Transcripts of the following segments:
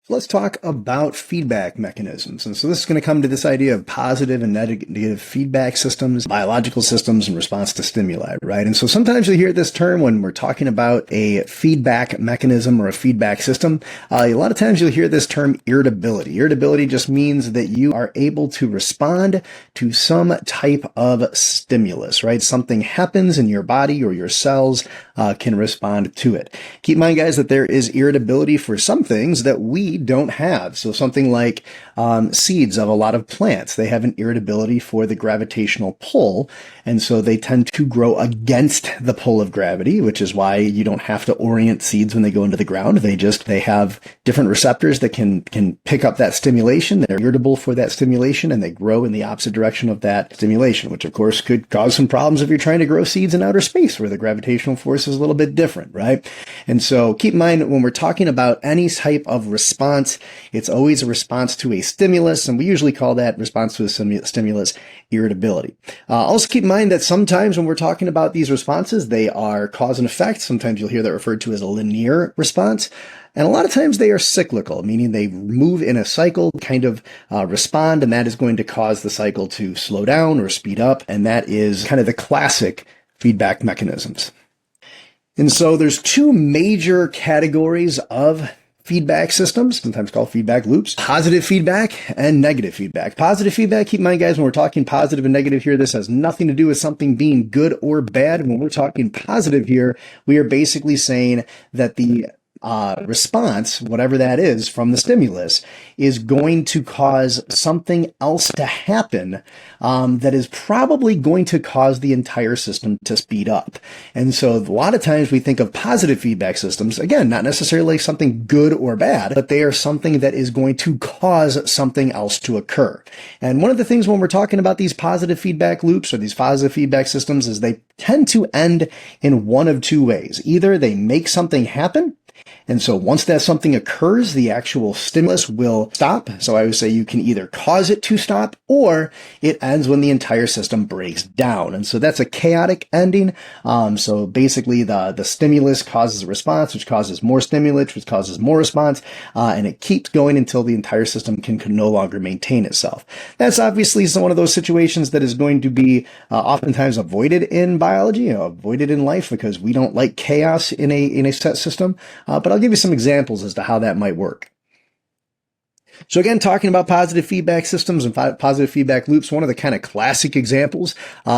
Let's talk about feedback mechanisms. And so this is going to come to this idea of positive and negative feedback systems, biological systems in response to stimuli, right? And so sometimes you hear this term when we're talking about a feedback mechanism or a feedback system. A lot of times you'll hear this term irritability. Irritability just means that you are able to respond to some type of stimulus, right? Something happens in your body or your cells can respond to it. Keep in mind, guys, that there is irritability for some things that we don't have. So something like seeds of a lot of plants, they have an irritability for the gravitational pull. And so they tend to grow against the pull of gravity, which is why you don't have to orient seeds when they go into the ground. They have different receptors that can pick up that stimulation. They're irritable for that stimulation, and they grow in the opposite direction of that stimulation, which of course could cause some problems if you're trying to grow seeds in outer space where the gravitational force is a little bit different, right? And so keep in mind, when we're talking about any type of response, it's always a response to a stimulus, and we usually call that response to a stimulus irritability. Also keep in mind that sometimes when we're talking about these responses, they are cause and effect. Sometimes you'll hear that referred to as a linear response. And a lot of times they are cyclical, meaning they move in a cycle, kind of respond, and that is going to cause the cycle to slow down or speed up. And that is kind of the classic feedback mechanisms. And so there's two major categories of feedback systems, sometimes called feedback loops: positive feedback and negative feedback. Positive feedback, keep in mind, guys, when we're talking positive and negative here, this has nothing to do with something being good or bad. When we're talking positive here, we are basically saying that the response, whatever that is from the stimulus, is going to cause something else to happen that is probably going to cause the entire system to speed up. And so a lot of times we think of positive feedback systems, again, not necessarily something good or bad, but they are something that is going to cause something else to occur. And one of the things when we're talking about these positive feedback loops or these positive feedback systems is they tend to end in one of two ways. Either they make something happen, and so once that something occurs, the actual stimulus will stop. So I would say you can either cause it to stop, or it ends when the entire system breaks down. And so that's a chaotic ending. So basically the stimulus causes a response, which causes more stimulus, which causes more response, and it keeps going until the entire system can no longer maintain itself. That's obviously one of those situations that is going to be oftentimes avoided in biology, avoided in life, because we don't like chaos in a set system. But I'll give you some examples as to how that might work. So again, talking about positive feedback systems and positive feedback loops, one of the kind of classic examples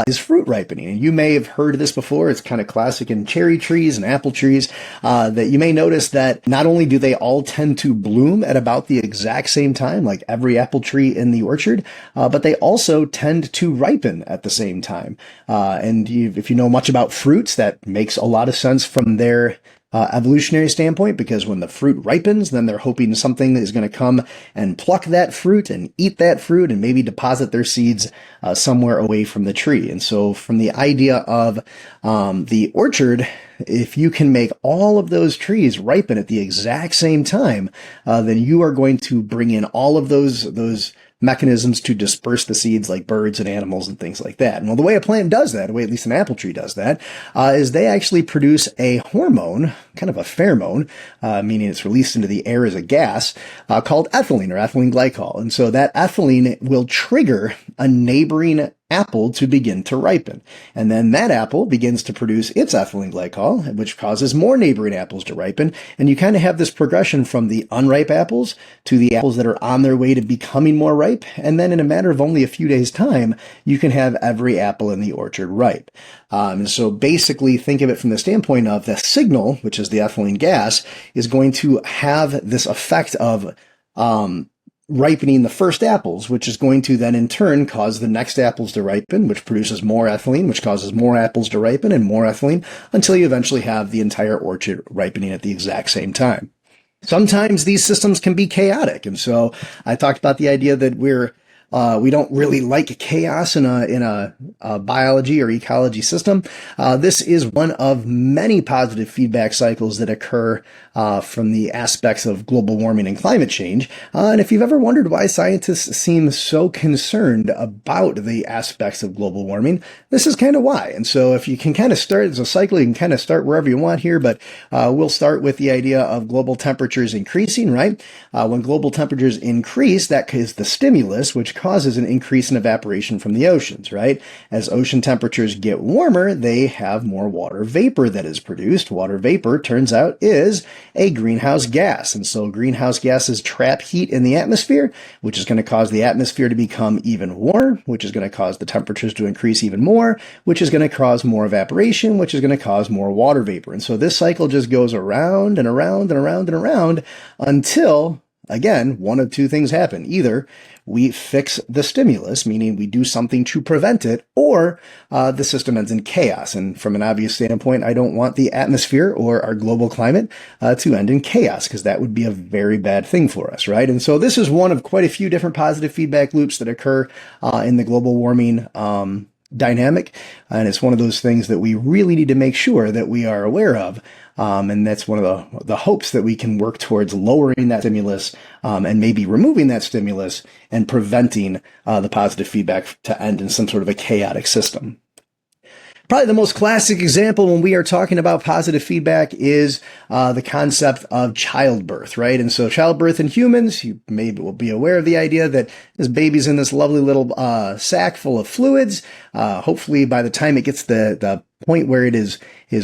is fruit ripening. And you may have heard of this before. It's kind of classic in cherry trees and apple trees, that you may notice that not only do they all tend to bloom at about the exact same time, like every apple tree in the orchard, but they also tend to ripen at the same time. If you know much about fruits, that makes a lot of sense from their evolutionary standpoint, because when the fruit ripens, then they're hoping something is going to come and pluck that fruit and eat that fruit and maybe deposit their seeds somewhere away from the tree. And so from the idea of the orchard, if you can make all of those trees ripen at the exact same time, then you are going to bring in all of those mechanisms to disperse the seeds, like birds and animals and things like that. And well, the way a plant does that, the way at least an apple tree does that, is they actually produce a hormone, kind of a pheromone, meaning it's released into the air as a gas, called ethylene or ethylene glycol. And so that ethylene will trigger a neighboring apple to begin to ripen. And then that apple begins to produce its ethylene glycol, which causes more neighboring apples to ripen. And you kind of have this progression from the unripe apples to the apples that are on their way to becoming more ripe. And then in a matter of only a few days' time, you can have every apple in the orchard ripe. And so basically think of it from the standpoint of the signal, which is the ethylene gas, is going to have this effect of ripening the first apples, which is going to then in turn cause the next apples to ripen, which produces more ethylene, which causes more apples to ripen and more ethylene, until you eventually have the entire orchard ripening at the exact same time. Sometimes these systems can be chaotic. And so I talked about the idea that we're We don't really like chaos in a biology or ecology system. This is one of many positive feedback cycles that occur from the aspects of global warming and climate change. And if you've ever wondered why scientists seem so concerned about the aspects of global warming, this is kind of why. And so if you can kind of start as a cycle, you can kind of start wherever you want here, but we'll start with the idea of global temperatures increasing, right? When global temperatures increase, that is the stimulus, which causes an increase in evaporation from the oceans, right? As ocean temperatures get warmer, they have more water vapor that is produced. Water vapor, turns out, is a greenhouse gas. And so greenhouse gases trap heat in the atmosphere, which is going to cause the atmosphere to become even warmer, which is going to cause the temperatures to increase even more, which is going to cause more evaporation, which is going to cause more water vapor. And so this cycle just goes around and around and around and around until, again, one of two things happen. Either we fix the stimulus, meaning we do something to prevent it, or the system ends in chaos. And from an obvious standpoint, I don't want the atmosphere or our global climate to end in chaos, because that would be a very bad thing for us, right? And so this is one of quite a few different positive feedback loops that occur in the global warming dynamic. And it's one of those things that we really need to make sure that we are aware of. And that's one of the hopes that we can work towards lowering that stimulus and maybe removing that stimulus and preventing the positive feedback to end in some sort of a chaotic system. Probably the most classic example when we are talking about positive feedback is the concept of childbirth, right? And so childbirth in humans, you maybe will be aware of the idea that this baby's in this lovely little sack full of fluids. Hopefully by the time it gets the point where it is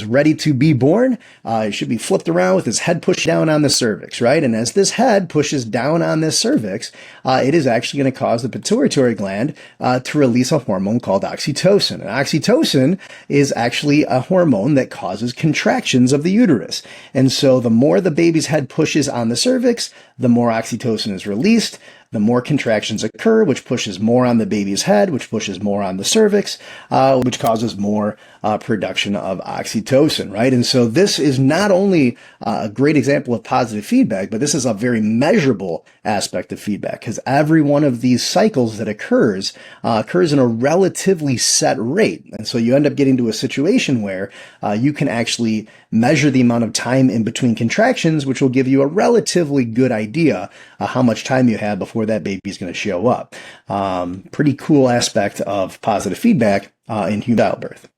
ready to be born, it should be flipped around with its head pushed down on the cervix, right? And as this head pushes down on this cervix, it is actually going to cause the pituitary gland to release a hormone called oxytocin. And oxytocin is actually a hormone that causes contractions of the uterus. And so the more the baby's head pushes on the cervix, the more oxytocin is released. The more contractions occur, which pushes more on the baby's head, which pushes more on the cervix, which causes more production of oxytocin, right? And so this is not only a great example of positive feedback, but this is a very measurable aspect of feedback, because every one of these cycles that occurs in a relatively set rate. And so you end up getting to a situation where you can actually measure the amount of time in between contractions, which will give you a relatively good idea how much time you have before that baby is going to show up. Pretty cool aspect of positive feedback in human childbirth.